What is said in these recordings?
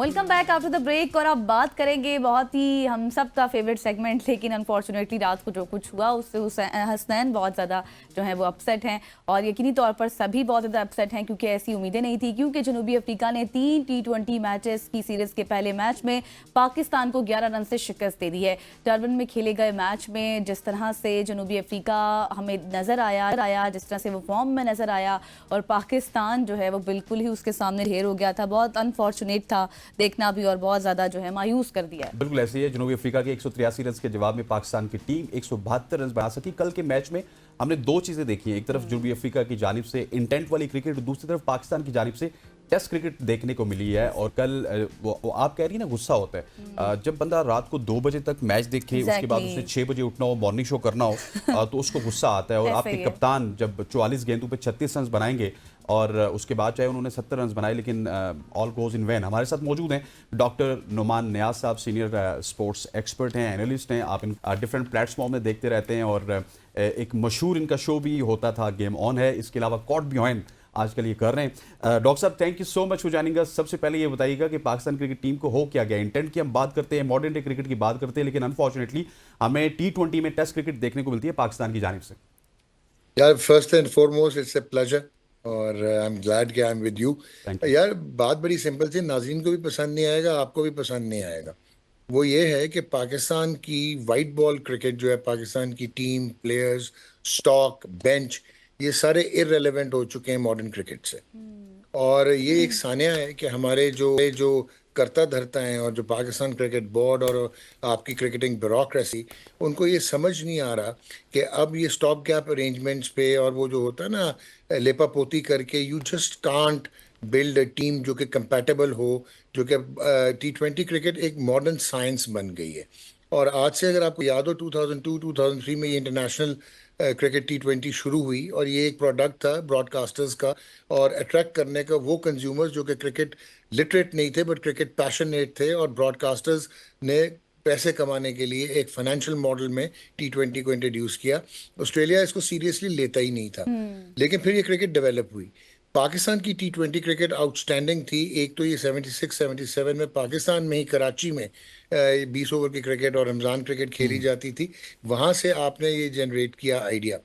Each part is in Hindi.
Welcome back after the break. और अब बात करेंगे बहुत ही हम सब का फेवरेट सेगमेंट, लेकिन अनफॉर्चुनेटली रात को जो कुछ हुआ उससे हसनैन बहुत ज़्यादा जो है वो अपसेट हैं, और यकीनी तौर पर सभी बहुत ज़्यादा अपसेट हैं क्योंकि ऐसी उम्मीदें नहीं थी। क्योंकि जनूबी अफ्रीका ने 3 T20 मैचेस की सीरीज़ के पहले मैच में पाकिस्तान को 11 रन से शिकस्त दे दी है। डरबन में खेले गए मैच में जिस तरह से जनूबी अफ्रीका हमें नज़र आया, जिस तरह से वो फॉर्म में नज़र आया, और पाकिस्तान जो है वो बिल्कुल ही उसके सामने ढेर हो गया था। बहुत अनफॉर्चुनेट था देखना भी, और बहुत ज्यादा जो है मायूस कर दिया है। बिल्कुल ऐसे ही है। जनूबी अफ्रीका के 183 रन के जवाब में पाकिस्तान की टीम 172 रन बना सकी। कल के मैच में हमने दो चीजें देखी हैं, एक तरफ जनूबी अफ्रीका की जानिब से इंटेंट वाली क्रिकेट, दूसरी तरफ पाकिस्तान की जानिब से टेस्ट क्रिकेट देखने को मिली है। और कल वो आप कह रही है ना, गुस्सा होता है जब बंदा रात को 2 बजे तक मैच देखे, उसके बाद उसे 6 बजे उठना हो, मॉर्निंग शो करना हो तो उसको गुस्सा आता है। और आपके कप्तान जब 44 गेंदों पे 36 रन बनाएंगे और उसके बाद चाहे उन्होंने 70 रन बनाए, लेकिन ऑल गोज इन वैन। हमारे साथ मौजूद हैं डॉक्टर नुमान नियाज साहब, सीनियर स्पोर्ट्स एक्सपर्ट हैं, एनालिस्ट हैं। आप इन डिफरेंट प्लेटफॉर्म में देखते रहते हैं और एक मशहूर इनका शो भी होता था, गेम ऑन है। इसके अलावा कॉट बिहाइंड आजकल ये कर रहे हैं। डॉक्टर साहब, thank you so much for joining us. सबसे पहले ये बताइएगा कि पाकिस्तान क्रिकेट टीम को हो क्या गया? इंटेंट की हम बात करते हैं, मॉडर्न डे क्रिकेट की बात करते हैं, लेकिन अनफॉर्चुनेटली हमें T20 में टेस्ट क्रिकेट देखने को मिलती है पाकिस्तान की जानिब से। यार first and foremost it's a pleasure और आई एम ग्लैड कि आई एम विद यू। यार बात बड़ी सिंपल थी, नाज़रीन को भी पसंद नहीं आएगा, आपको भी पसंद नहीं आएगा। वो ये है कि पाकिस्तान की वाइट बॉल क्रिकेट जो है, पाकिस्तान की टीम, प्लेयर्स, स्टॉक, बेंच, ये सारे इररेलेवेंट हो चुके हैं मॉडर्न क्रिकेट से। और ये एक सानिया है कि हमारे जो जो करता धरता हैं और जो पाकिस्तान क्रिकेट बोर्ड और आपकी क्रिकेटिंग ब्यूरोक्रेसी, उनको ये समझ नहीं आ रहा कि अब ये स्टॉप गैप अरेंजमेंट्स पे और वो जो होता है ना, लेपा पोती करके you just can't build a team जो कि कंपैटिबल हो। जो कि T20 क्रिकेट एक मॉडर्न साइंस बन गई है। और आज से अगर आपको याद हो 2002 2003 में ये इंटरनेशनल क्रिकेट T20 शुरू हुई, और ये एक प्रोडक्ट था ब्रॉडकास्टर्स का और अट्रैक्ट करने का वो कंज्यूमर्स जो कि क्रिकेट लिटरेट नहीं थे बट क्रिकेट पैशनेट थे, और ब्रॉडकास्टर्स ने पैसे कमाने के लिए एक फाइनेंशियल मॉडल में T20 को इंट्रोड्यूस किया। ऑस्ट्रेलिया इसको सीरियसली लेता ही नहीं था, लेकिन फिर ये क्रिकेट डेवलप हुई। पाकिस्तान की T20 क्रिकेट आउटस्टैंडिंग थी। एक तो ये 76-77 में पाकिस्तान में ही कराची में 20 ओवर की क्रिकेट और रमज़ान क्रिकेट खेली जाती थी, वहाँ से आपने ये जनरेट किया आइडिया।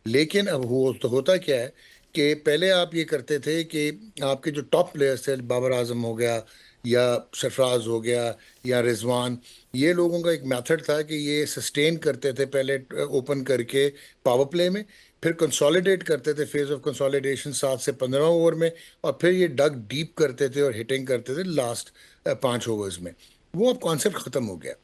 लेकिन अब होता क्या है कि पहले आप ये करते थे कि आपके जो टॉप प्लेयर्स थे, बाबर आजम हो गया या सरफराज हो गया या रिजवान, ये लोगों का एक मेथड था कि ये सस्टेन करते थे पहले ओपन करके पावर प्ले में, फिर कंसोलिडेट करते थे, फेज ऑफ कंसोलिडेशन 7 से 15 ओवर में, और फिर ये डग डीप करते थे और हिटिंग करते थे लास्ट 5 ओवर्स में। वो अब कॉन्सेप्ट ख़त्म हो गया।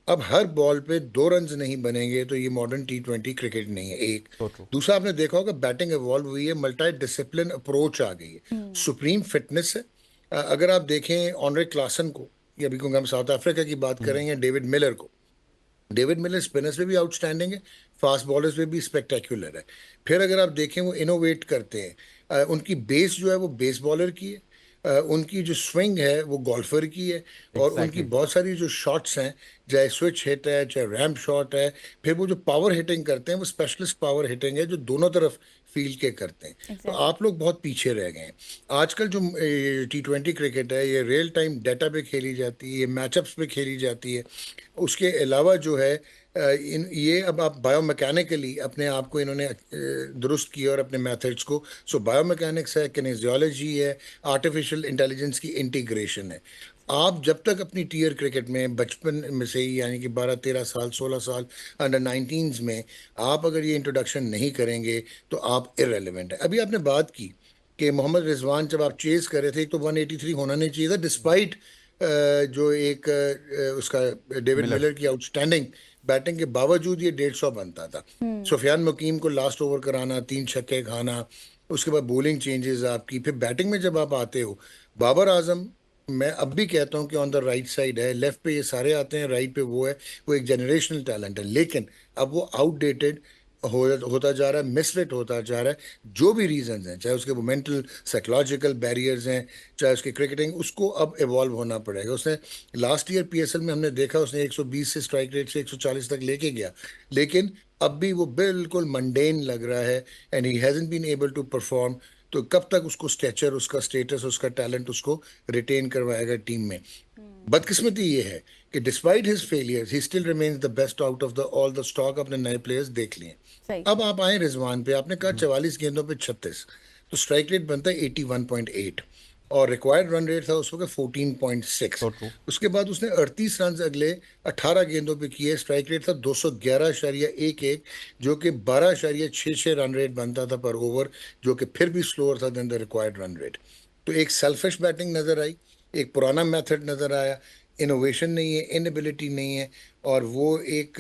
अब हर बॉल पे 2 रन नहीं बनेंगे तो ये मॉडर्न T20 क्रिकेट नहीं है। एक दूसरा, आपने देखा होगा बैटिंग इवॉल्व हुई है, मल्टी डिसिप्लिन अप्रोच आ गई है, सुप्रीम फिटनेस है। अगर आप देखें ऑनरे क्लासन को, या अभी क्योंकि हम साउथ अफ्रीका की बात करेंगे, डेविड मिलर को, डेविड मिलर स्पिनर्स पे भी आउटस्टैंडिंग है, फास्ट बॉलर्स पे भी स्पेक्टेकुलर है। फिर अगर आप देखें वो इनोवेट करते हैं, उनकी बेस जो है वो बेस बॉलर की है, उनकी जो स्विंग है वो गोल्फर की है, और उनकी बहुत सारी जो शॉट्स हैं, चाहे स्विच हिट है चाहे रैम्प शॉट है, फिर वो जो पावर हिटिंग करते हैं वो स्पेशलिस्ट पावर हिटिंग है जो दोनों तरफ फील्ड के करते हैं। तो आप लोग बहुत पीछे रह गए हैं। आजकल जो T20 क्रिकेट है ये रियल टाइम डाटा पे खेली जाती है, ये मैचअप्स पे खेली जाती है। उसके अलावा जो है ये अब आप बायोमैकेनिकली अपने आप को इन्होंने दुरुस्त किया और अपने मेथड्स को। सो बायोमैकेनिक्स है, किनेजियोलॉजी है, आर्टिफिशियल इंटेलिजेंस की इंटीग्रेशन है। आप जब तक अपनी टीयर क्रिकेट में बचपन में से ही, यानी कि 12-13 साल 16 साल अंडर 19s में आप अगर ये इंट्रोडक्शन नहीं करेंगे तो आप इररेलेवेंट है। अभी आपने बात की कि मोहम्मद रिजवान जब आप चेज कर रहे थे तो 183 होना नहीं चाहिए था, डिस्पाइट जो एक उसका डेविड मिलर की आउटस्टैंडिंग बैटिंग के बावजूद ये 150 बनता था। सुफियान मुकीम को लास्ट ओवर कराना, 3 छक्के खाना, उसके बाद बॉलिंग चेंजेस आपकी, फिर बैटिंग में जब आप आते हो, बाबर आजम, मैं अब भी कहता हूँ कि ऑन द राइट साइड है, लेफ्ट पे ये सारे आते हैं, राइट पे वो है, वो एक जनरेशनल टैलेंट है, लेकिन अब वो आउटडेटेड होता जा रहा है, मिसफिट होता जा रहा है। जो भी रीजंस हैं, चाहे उसके वो मेंटल साइकोलॉजिकल बैरियर्स हैं, चाहे उसकी क्रिकेटिंग, उसको अब इवॉल्व होना पड़ेगा। उसने लास्ट ईयर PSL में हमने देखा उसने 120 से स्ट्राइक रेट से 140 तक लेके गया, लेकिन अब भी वो बिल्कुल मंडेन लग रहा है and he hasn't been able to perform. तो कब तक उसको स्टेचर, उसका स्टेटस, उसका टैलेंट उसको रिटेन करवाएगा टीम में? बदकिस्मती ये है कि despite his failures he still remains the best out of the all the stock. अपने नए प्लेयर्स देख लिए। सही। अब आप आए रिजवान पे, आपने कहा 44 गेंदों पे 36, तो स्ट्राइक रेट बनता है 81.8 और रिक्वायर्ड रन रेट था उस वक्त 14.6। So true. उसके बाद उसने 38 रन अगले 18 गेंदों पे किए। स्ट्राइक रेट था 211.11, जो कि 12.66 रन रेट बनता था पर ओवर, जो कि फिर भी स्लोअर था than the required run rate. तो एक सेल्फिश बैटिंग नजर आई, एक पुराना मेथड नजर आया, इनोवेशन नहीं है, इनएबिलिटी नहीं है, और वो एक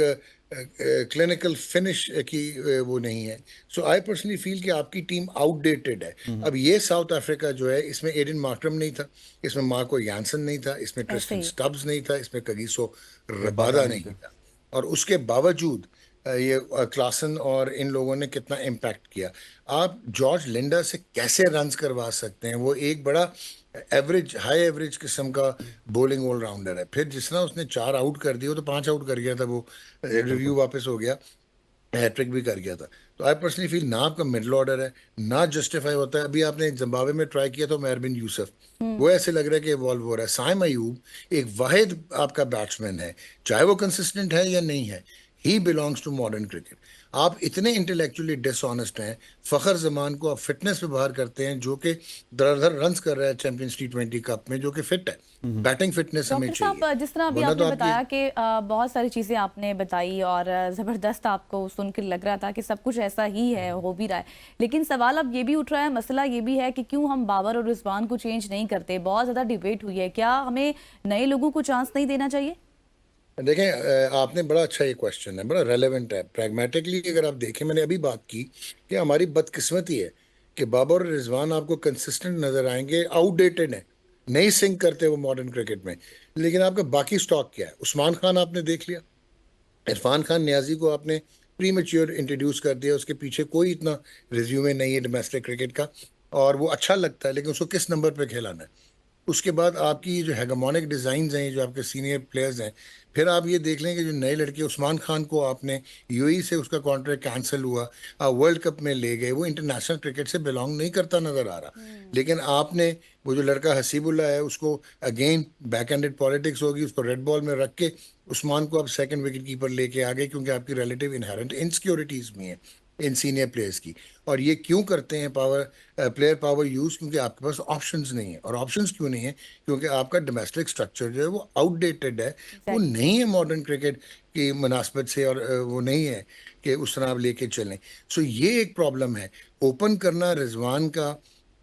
क्लिनिकल फिनिश की वो नहीं है। सो आई पर्सनली फील कि आपकी टीम आउटडेटेड है। अब ये साउथ अफ्रीका जो है, इसमें एडन मार्करम नहीं था, इसमें मार्को यानसन नहीं था, इसमें ऐसे ट्रिस्टन ही। स्टब्स नहीं था, इसमें कगिसो रबादा रबादा नहीं नहीं थे। था। और उसके बावजूद ये क्लासन और इन लोगों ने कितना इम्पैक्ट किया। आप जॉर्ज लिंडा से कैसे रन्स करवा सकते हैं? वो एक बड़ा एवरेज, हाई एवरेज किस्म का बॉलिंग ऑलराउंडर है। फिर जिस तरह उसने 4 आउट कर दिए, वो तो 5 आउट कर गया था, वो रिव्यू वापस हो गया, हैट्रिक भी कर गया था। तो आई पर्सनली फील ना आपका मिडल ऑर्डर है, ना जस्टिफाई होता है। अभी आपने जिम्बाब्वे में ट्राई किया तो मेहरबिन यूसुफ, वो ऐसे लग रहा है कि इवॉल्व हो रहा है। साइम अयूब एक वाहिद आपका बैट्समैन है, चाहे वो कंसिस्टेंट है या नहीं है, he belongs to modern cricket. आप इतने इंटेलेक्चुअली डिसऑनेस्ट हैं। फखर जमान को आप फिटनेस पे बाहर करते हैं, जो कि धड़ाधड़ रन्स कर रहा है चैंपियंस T20 कप में, जो कि फिट है। बैटिंग फिटनेस हमें डॉक्टर चाहिए, साहब, जिस तरह अभी वरना तो आपने आपकी बताया कि बहुत सारी चीज़ें आपने बताई और ज़बरदस्त आपको सुन के लग रहा था कि सब कुछ ऐसा ही है, हो भी रहा है, लेकिन सवाल अब ये भी उठ रहा है, मसला ये भी है कि क्यों हम बाबर और रिजवान को चेंज नहीं करते? बहुत ज़्यादा डिबेट हुई है, क्या हमें नए लोगों को चांस नहीं देना चाहिए? देखें, आपने बड़ा अच्छा ये क्वेश्चन है, बड़ा रेलेवेंट है। प्रैग्मेटिकली अगर आप देखें, मैंने अभी बात की कि हमारी बदकिस्मती है कि बाबर और रिजवान आपको कंसिस्टेंट नजर आएंगे, आउटडेटेड है, नहीं सिंक करते वो मॉडर्न क्रिकेट में। लेकिन आपका बाकी स्टॉक क्या है? उस्मान खान आपने देख लिया, इरफान खान नियाजी को आपने प्री मेच्योर इंट्रोड्यूस कर दिया, उसके पीछे कोई इतना रिज्यूमे नहीं है डोमेस्टिक क्रिकेट का, और वो अच्छा लगता है, लेकिन उसको किस नंबर पे खिलाना है? उसके बाद आपकी ये जो हेगमोनिक डिज़ाइन हैं, जो आपके सीनियर प्लेयर्स हैं, फिर आप ये देख लें कि जो नए लड़के, उस्मान खान को आपने यूएई से उसका कॉन्ट्रैक्ट कैंसिल हुआ, आप वर्ल्ड कप में ले गए, वो इंटरनेशनल क्रिकेट से बिलोंग नहीं करता नज़र आ रहा। लेकिन आपने वो जो लड़का हसीबुल्ला है, उसको अगेन बैक एंडेड पॉलिटिक्स होगी, उसको रेड बॉल में रख के उस्मान को आप सेकंड विकेट कीपर लेके आ गए, क्योंकि आपकी रिलेटिव इनहेरेंट इनसिक्योरिटीज़ भी हैं इन सीनियर प्लेयर्स की। और ये क्यों करते हैं पावर, प्लेयर पावर यूज? क्योंकि आपके पास ऑप्शंस नहीं है। और ऑप्शंस क्यों नहीं है? क्योंकि आपका डोमेस्टिक स्ट्रक्चर जो है वो आउटडेटेड है, वो एग्जैक्टली। नहीं है मॉडर्न क्रिकेट की मुनासबत से, और वो नहीं है कि उस तरह आप लेके चलें। सो ये एक प्रॉब्लम है। ओपन करना रिजवान का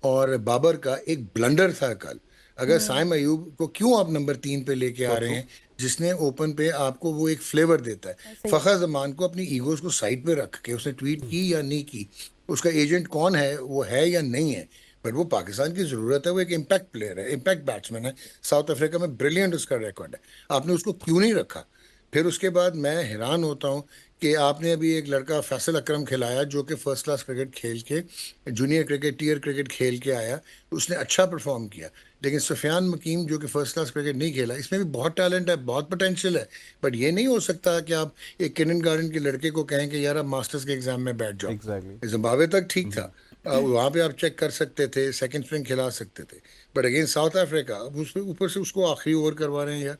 और बाबर का एक ब्लंडर था कल। अगर साइम अयूब को क्यों आप नंबर 3 पे लेके आ So रहे true. हैं, जिसने ओपन पे आपको वो एक फ्लेवर देता है? ऐसे ही। फखर जमान को अपनी ईगोज को साइड पे रख के, उसने ट्वीट की या नहीं की, उसका एजेंट कौन है, वो है या नहीं है, बट वो पाकिस्तान की जरूरत है। वो एक इम्पैक्ट प्लेयर है, इम्पैक्ट बैट्समैन है। साउथ अफ्रीका में ब्रिलियंट उसका रिकॉर्ड है, आपने उसको क्यों नहीं रखा? फिर उसके बाद मैं हैरान होता हूँ कि आपने अभी एक लड़का फैसल अकरम खिलाया, जो कि फर्स्ट क्लास क्रिकेट खेल के, जूनियर क्रिकेट, टीयर क्रिकेट खेल के आया, उसने अच्छा परफॉर्म किया। लेकिन सुफियान मकीम, जो कि फर्स्ट क्लास क्रिकेट नहीं खेला, इसमें भी बहुत टैलेंट है, बहुत पोटेंशियल है। बट ये नहीं हो सकता कि आप एक किंडर गार्डन के लड़के को कहें कि यार आप मास्टर्स के एग्जाम में बैठ जाओ। Exactly. जिम्बाब्वे तक ठीक था, वहाँ पे आप चेक कर सकते थे, सेकंड स्ट्रिंग खिला सकते थे। बट अगेन साउथ अफ्रीका, अब उसके ऊपर से उसको आखिरी ओवर करवा रहे हैं यार।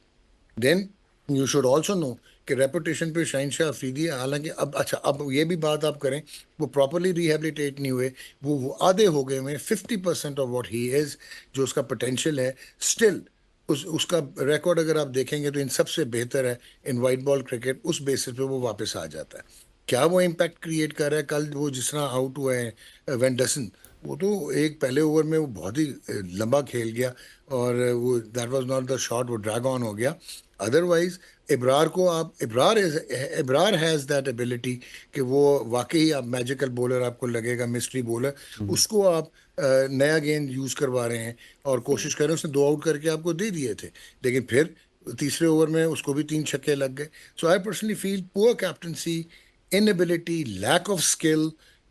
Then you should also know कि रेपुटेशन पे शहनशाह अफरीदी है। हालांकि अब अच्छा, अब ये भी बात आप करें, वो प्रॉपरली रिहेबिलिटेट नहीं हुए, वो आधे हो गए हैं 50% ऑफ व्हाट ही इज, जो उसका पोटेंशियल है। स्टिल उसका रिकॉर्ड अगर आप देखेंगे तो इन सबसे बेहतर है इन वाइट बॉल क्रिकेट। उस बेसिस पे वो वापस आ जाता है। क्या वो इम्पैक्ट क्रिएट कर रहा है? कल वो जिस तरह आउट हुए हैं वेंडरसन, वो तो एक पहले ओवर में वो बहुत ही लंबा खेल गया, और वो that was not the shot, वो ड्रैग ऑन हो गया। अदरवाइज इब्रार को आप, इब्रार हैज़ दैट एबिलिटी कि वो वाकई आप मैजिकल बॉलर आपको लगेगा, मिस्ट्री बॉलर। उसको आप नया गेंद यूज़ करवा रहे हैं और कोशिश कर रहे हैं। उसने 2 आउट करके आपको दे दिए थे, लेकिन फिर तीसरे ओवर में उसको भी 3 छक्के लग गए। So I personally feel poor captaincy, inability, lack of skill,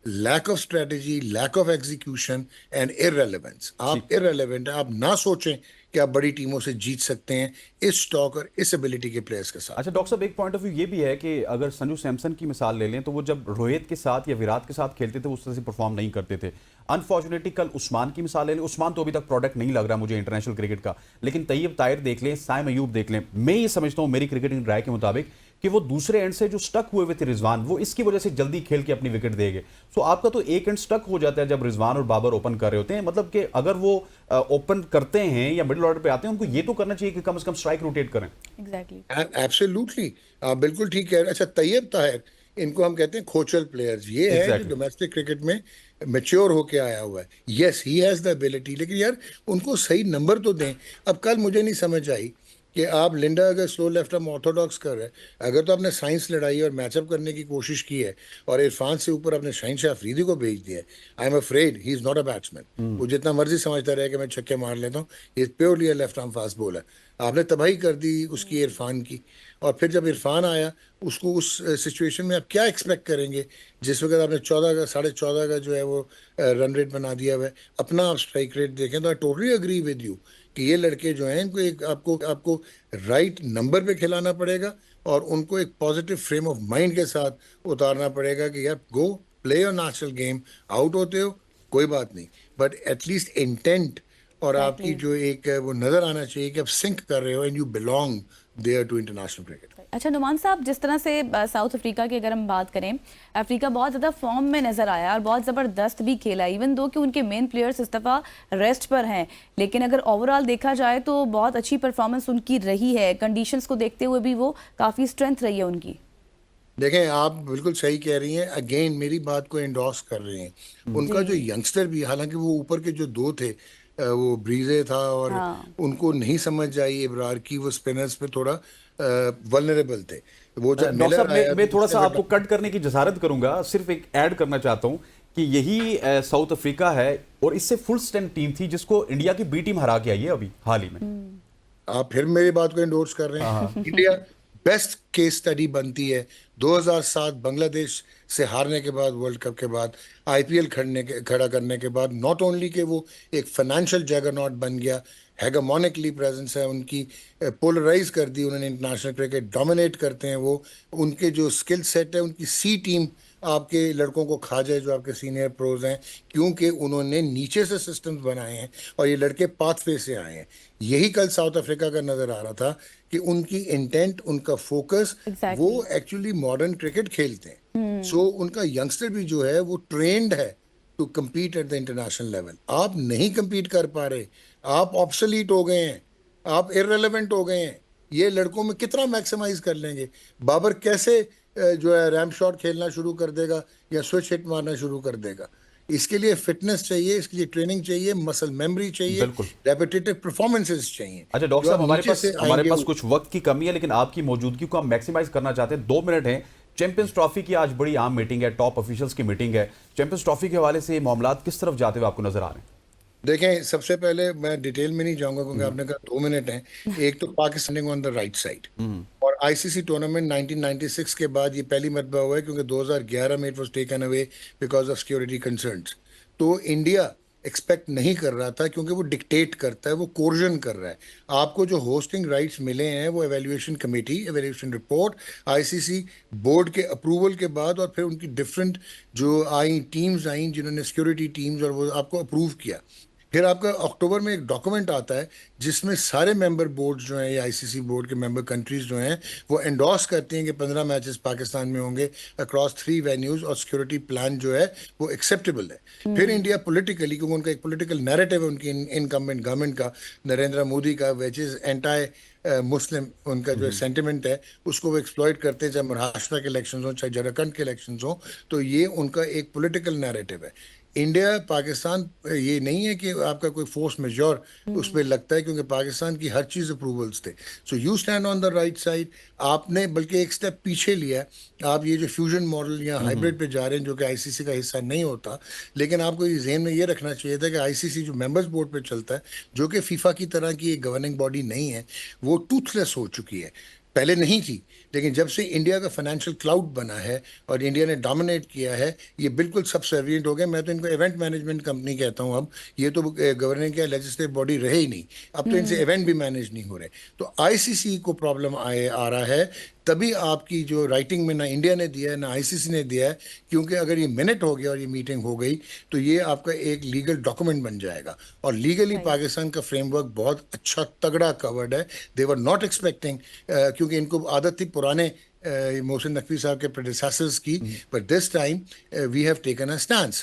lack of strategy, lack of execution and irrelevance। जी। आप irrelevant हैं। आप ना सोचें कि आप बड़ी टीमों से जीत सकते हैं इस स्टॉक और इस एबिलिटी के प्लेयर्स के साथ। अच्छा डॉक्टर साहब, एक पॉइंट ऑफ व्यू ये भी है कि अगर संजू सैमसन की मिसाल ले लें तो वो जब रोहित के साथ या विराट के साथ खेलते थे उस तरह से परफॉर्म नहीं करते थे। अनफॉर्चुनेटली कल उस्मान की मिसाल ले लें, उस्मान तो अभी तक प्रोडक्ट नहीं लग रहा मुझे इंटरनेशनल क्रिकेट का, लेकिन तैयब ताहिर देख लें, साइम अयूब देख लें, मैं ये समझता हूं मेरी क्रिकेटिंग राय के मुताबिक कि वो दूसरे एंड से जो स्टक हुए हुए थे रिजवान, वो इसकी वजह से जल्दी खेल के अपनी विकेट देंगे। सो आपका तो एक एंड स्टक हो जाता है जब रिजवान और बाबर ओपन कर रहे होते हैं, मतलब कि अगर वो ओपन करते हैं या मिडिल ऑर्डर पे आते हैं, उनको ये तो करना चाहिए कि कम से कम स्ट्राइक रोटेट करें। एग्जैक्टली। एब्सोल्युटली, आप बिल्कुल ठीक कह रहे हैं। अच्छा, तैयब ताहिर, इनको हम कहते हैं खोचल प्लेयर्स, ये है जो एग्जैक्टली। डोमेस्टिक क्रिकेट में मैच्योर होके आया हुआ है। Yes, he has the ability, लेकिन यार उनको सही नंबर तो दें। अब कल मुझे नहीं समझ आई कि आप लिंडा अगर स्लो लेफ्ट आर्म ऑर्थोडॉक्स कर रहे हैं, अगर तो आपने साइंस लड़ाई और मैचअप करने की कोशिश की है और इरफान से ऊपर आपने शहीनशाह अफरीदी को भेज दिया है, I am afraid he is not a batsman. वो जितना मर्जी समझता रहे कि मैं छक्के मार लेता हूँ, ये purely left arm fast bowler. आपने तबाही कर दी उसकी इरफान की, और फिर जब इरफान आया उसको उस सिचुएशन में आप क्या एक्सपेक्ट करेंगे जिस वक्त आपने 14 का 14.5 का जो है वो रन रेट बना दिया हुआ है। अपना आप स्ट्राइक रेट देखें तो I totally agree with you कि ये लड़के जो हैं इनको एक आपको आपको राइट नंबर पे खिलाना पड़ेगा और उनको एक पॉजिटिव फ्रेम ऑफ माइंड के साथ उतारना पड़ेगा कि यार go play your natural game, out होते हो कोई बात नहीं, बट एटलीस्ट इंटेंट और आपकी एग्जैक्टली। जो एक वो नजर आना चाहिए कि आप सिंक कर रहे हो and you belong there to international cricket. अच्छा नुमान साहब, जिस तरह से साउथ अफ्रीका की अगर हम बात करें, अफ्रीका बहुत ज़्यादा फॉर्म में नज़र आया और बहुत ज़बरदस्त भी खेला, इवन दो कि उनके मेन प्लेयर्स इस दफ़ा रेस्ट पर हैं, लेकिन अगर ओवरऑल देखा जाए तो बहुत अच्छी परफॉर्मेंस उनकी रही है। कंडीशंस को देखते हुए भी वो काफ़ी स्ट्रेंथ रही है उनकी। देखें, आप बिल्कुल सही कह रही हैं, अगेन मेरी बात को एंडोर्स कर रहे हैं। उनका जो जी। यंगस्टर भी, हालांकि वो ऊपर के जो दो थे, वो ब्रीजे था और हाँ। उनको नहीं समझ आई इब्रार की, वो स्पिनर्स पे थोड़ा वल्नरेबल थे। वो जब डॉक्टर मिलर साहब, आया मैं तो थोड़ा उसने सा फिर आपको कट करने की जसारत करूंगा, सिर्फ एक ऐड करना चाहता हूं कि यही साउथ अफ्रीका है और इससे फुल स्ट्रेंथ टीम थी जिसको इंडिया की बी टीम हरा के आई है अभी हाल ही में। आप फिर मेरी बात को एंडोर्स कर रहे हैं। इंडिया बेस्ट केस स्टडी बनती है 2007 बांग्लादेश से हारने के बाद, वर्ल्ड कप के बाद, आईपीएल खड़ा करने के बाद, नॉट ओनली के वो एक फाइनेंशियल जगरनॉट बन गया, हेगमोनिकली प्रेजेंस है उनकी, पोलराइज कर दी उन्होंने इंटरनेशनल क्रिकेट, डोमिनेट करते हैं वो। उनके जो स्किल सेट है, उनकी सी टीम आपके लड़कों को खा जाए जो आपके सीनियर प्रोज हैं, क्योंकि उन्होंने नीचे से सिस्टम्स बनाए हैं और ये लड़के पाथवे से आए हैं। यही कल साउथ अफ्रीका का नजर आ रहा था कि उनकी इंटेंट, उनका फोकस, वो एग्जैक्टली। एक्चुअली मॉडर्न क्रिकेट खेलते हैं। सो उनका यंगस्टर भी जो है वो ट्रेंड है to compete at the international level. आप नहीं कम्पीट कर पा रहे, आप ऑब्सोलीट हो गए हैं, आप इररेलेवेंट हो गए हैं। ये लड़कों में कितना मैक्सिमाइज कर लेंगे? बाबर कैसे जो है रैम शॉट खेलना शुरू कर देगा या स्विच हिट मारना शुरू कर देगा? इसके लिए फिटनेस चाहिए, इसके लिए ट्रेनिंग चाहिए, मसल मेमोरी चाहिए, बिल्कुल। रेपिटेटिव परफॉर्मेंसेस चाहिए। अच्छा डॉक्टर जो साहब, आप नीचे से हमारे आएंगे पास कुछ वक्त की कमी है, लेकिन आपकी मौजूदगी को हम मैक्सिमाइज करना चाहते हैं। 2 मिनट हैं। चैंपियंस ट्रॉफी की आज बड़ी आम मीटिंग है, टॉप ऑफिशियल्स की मीटिंग है। चैंपियंस ट्रॉफी के हवाले से मामलात किस तरफ जाते हुए आपको नजर आ रहे हैं? देखें, सबसे पहले मैं डिटेल में नहीं जाऊंगा क्योंकि आपने कहा 2 मिनट हैं। एक तो Pakistan on the right side, और आईसीसी टूर्नामेंट 1996 के बाद ये पहली मरतबा हुआ है, क्योंकि 2011 में it was taken away because of security concerns. तो इंडिया एक्सपेक्ट नहीं कर रहा था, क्योंकि वो डिक्टेट करता है, वो कोर्जन कर रहा है। आपको जो होस्टिंग राइट्स मिले हैं वो evaluation committee, evaluation report, ICC board के अप्रूवल के बाद, और फिर उनकी डिफरेंट जो आई टीम्स आई जिन्होंने सिक्योरिटी टीम्स, और वो आपको अप्रूव किया। फिर आपका अक्टूबर में एक डॉक्यूमेंट आता है जिसमें सारे मेंबर बोर्ड जो हैं या आईसीसी बोर्ड के मेंबर कंट्रीज जो हैं वो एंडोर्स करती हैं कि 15 मैचेस पाकिस्तान में होंगे अक्रॉस 3 वेन्यूज, और सिक्योरिटी प्लान जो है वो एक्सेप्टेबल है। फिर इंडिया पॉलिटिकली, क्योंकि उनका एक पॉलिटिकल नैरेटिव है उनकी इनकम्बेंट गवर्नमेंट का, नरेंद्र मोदी का, विच इज एंटाई मुस्लिम, उनका जो सेंटिमेंट है उसको वो एक्सप्लॉइट करते हैं, चाहे महाराष्ट्र के इलेक्शंस हो, चाहे झारखंड के इलेक्शंस हो। तो ये उनका एक पॉलिटिकल नैरेटिव है। इंडिया पाकिस्तान ये नहीं है कि आपका कोई फोर्स मेजोर उस पर लगता है, क्योंकि पाकिस्तान की हर चीज़ अप्रूवल्स थे। So you stand on the right side. आपने बल्कि एक स्टेप पीछे लिया है। आप ये जो फ्यूजन मॉडल या हाइब्रिड पे जा रहे हैं जो कि आईसीसी का हिस्सा नहीं होता, लेकिन आपको ये ज़हन में ये रखना चाहिए था कि आईसीसी जो मेंबर्स बोर्ड पे चलता है, जो कि फीफा की तरह की एक गवर्निंग बॉडी नहीं है, वो टूथलेस हो चुकी है। पहले नहीं थी, लेकिन जब से इंडिया का फाइनेंशियल क्लाउड बना है और इंडिया ने डोमिनेट किया है, ये बिल्कुल सबसर्विएंट हो गए। मैं तो इनको इवेंट मैनेजमेंट कंपनी कहता हूँ अब। ये तो गवर्निंग या लेजिस्लेटिव बॉडी रहे ही नहीं, अब तो इनसे इवेंट भी मैनेज नहीं हो रहे। तो आईसीसी को प्रॉब्लम आ रहा है तभी आपकी जो राइटिंग में ना इंडिया ने दिया है ना आईसीसी ने दिया है, क्योंकि अगर ये मिनट हो गया और ये मीटिंग हो गई तो ये आपका एक लीगल डॉक्यूमेंट बन जाएगा। और लीगली Right. पाकिस्तान का फ्रेमवर्क बहुत अच्छा तगड़ा कवर्ड है। दे वर नॉट एक्सपेक्टिंग, क्योंकि इनको आदत थी पुराने मोहसिन नकवी साहब के प्रेडिसेसर्स की, but this time we have taken a stand.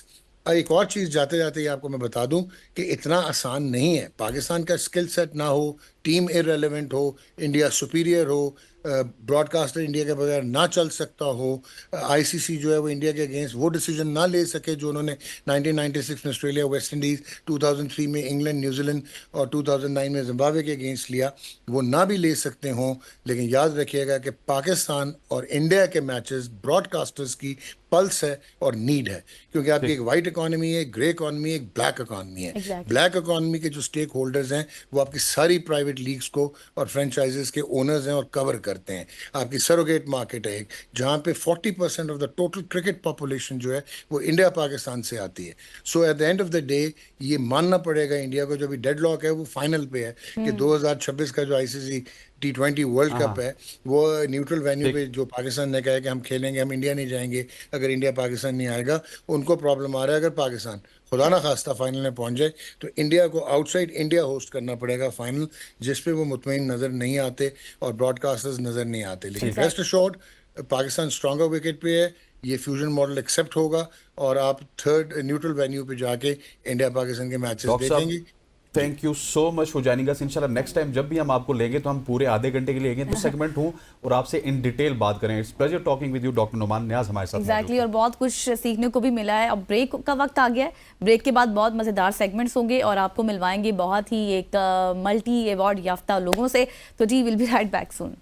एक और चीज़ जाते जाते ही आपको मैं बता दूं कि इतना आसान नहीं है। पाकिस्तान का स्किल सेट ना हो, टीम इररेलेवेंट हो, इंडिया सुपीरियर हो, ब्रॉडकास्टर इंडिया के बगैर ना चल सकता हो, आईसीसी जो है वो इंडिया के अगेंस्ट वो डिसीजन ना ले सके जो उन्होंने 1996 में ऑस्ट्रेलिया, वेस्ट इंडीज़, 2003 में इंग्लैंड, न्यूजीलैंड और 2009 में जिम्बाब्वे के अगेंस्ट लिया, वो ना भी ले सकते हों। लेकिन याद रखिएगा कि पाकिस्तान और इंडिया के मैचेस ब्रॉडकास्टर्स की पल्स है और नीड है, क्योंकि आपकी एक वाइट इकोनॉमी है, एक ग्रे इकोनॉमी है, एक ब्लैक इकोनॉमी है। Exactly. ब्लैक इकोनॉमी के जो स्टेक होल्डर्स हैं वो आपकी सारी प्राइवेट लीग्स को और फ्रेंचाइजेस के ओनर्स हैं और कवर करते हैं। आपकी सरोगेट मार्केट है एक, जहां पे 40% of the total cricket population जो है वो इंडिया पाकिस्तान से आती है। So at the end of the day ये मानना पड़ेगा इंडिया को, जो भी डेडलॉक है वो फाइनल पे है कि 2026 का जो आईसीसी T20 वर्ल्ड कप है वो न्यूट्रल वेन्यू पे जो पाकिस्तान ने कहा है कि हम खेलेंगे, हम इंडिया नहीं जाएंगे अगर इंडिया पाकिस्तान नहीं आएगा। उनको प्रॉब्लम आ रहा है अगर पाकिस्तान खुदा ना खास्ता फाइनल में पहुंच जाए तो इंडिया को आउटसाइड इंडिया होस्ट करना पड़ेगा फाइनल, जिस पे वो मुतमईन नज़र नहीं आते और ब्रॉडकास्टर्स नज़र नहीं आते। लेकिन rest assured Pakistan stronger wicket पे है, ये फ्यूजन मॉडल एक्सेप्ट होगा और आप थर्ड न्यूट्रल वेन्यू पे जाके इंडिया पाकिस्तान के मैचेस देखेंगे। Thank you so much for joining us. इंशाल्लाह नेक्स्ट टाइम जब भी हम आपको लेंगे तो हम पूरे आधे घंटे के लिए लेंगे तो सेगमेंट हूँ और आपसे इन डिटेल बात करें। It's pleasure talking with you doctor Numan Niyaz हमारे साथ। एग्जैक्टली और बहुत कुछ सीखने को भी मिला है। अब ब्रेक का वक्त आ गया है, ब्रेक के बाद बहुत मज़ेदार सेगमेंट्स होंगे और आपको मिलवाएंगे बहुत ही एक मल्टी अवार्ड याफ्ता लोगों से। तो जी will be right back soon.